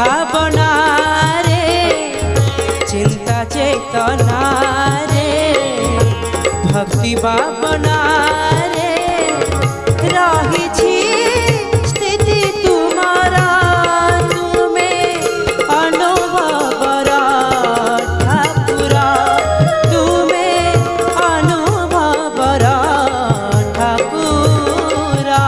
भावना रे चिंता चेतना रे भक्ति भावना रे रही स्थिति तुम्हारा तुम्हें अनुभव ठाकुरा तुम्हें अनुभव ठाकुरा।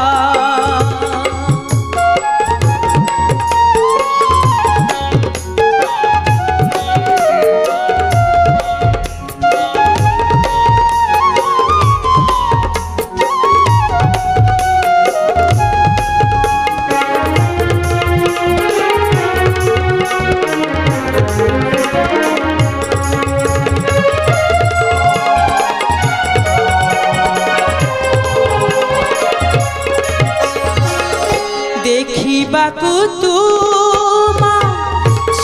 देखिबाकु तुमा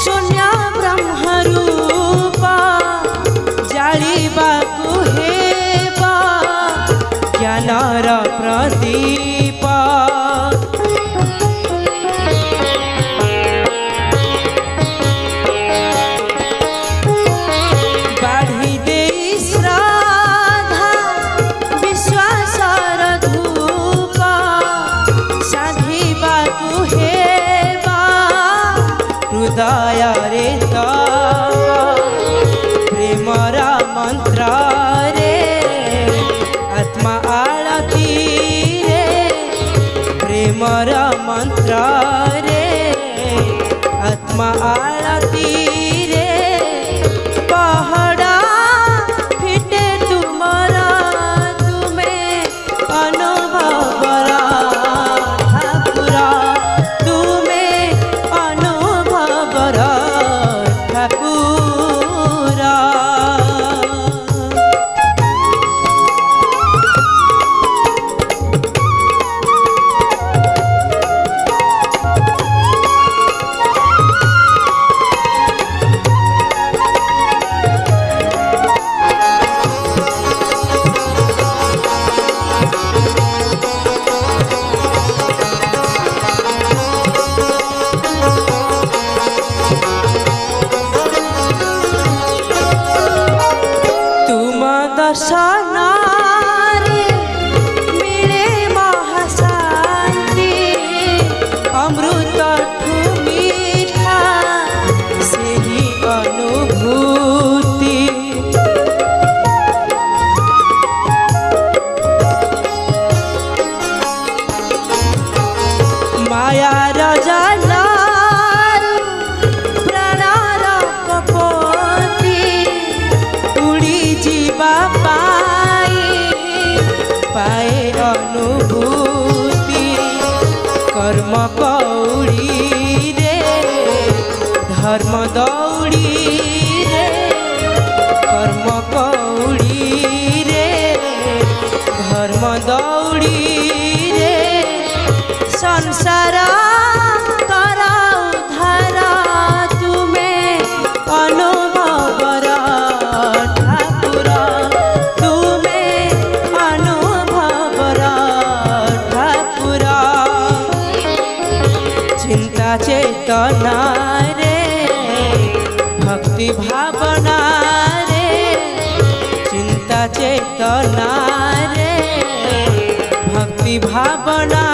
शून्य ब्रह्मरूपा जालिबाकु हेबा ज्ञानर प्रदीप बाढ़ी दे श्रद्धा विश्वासर धूपा साधिबाकु हेबा हृदय रे प्रेमरा मंत्र रे आत्मा आळती रे प्रेमरा मंत्र रे आत्मा आळती रे पहाड़ा फिटे तुमरा तुम्हें अनुभव ठाकुरा तुम्हें अनुभव ठाकुरा। दर्शन मिले महाशांति अमृत मीठा से ही अनुभूति माया रजना प्राणर कपति उड़ी जीवा पाए अनुभूति कर्म कौड़ी रे धर्म दौड़ी रे कर्म कौड़ी रे धर्म दौड़ी रे संसार करा उद्धार तुम्हें अनुभव ठाकुरा तुम्हें अनुभव ठाकुरा। चिंता चेतना रे भक्ति भावना रे चिंता चेतना रे भक्ति भावना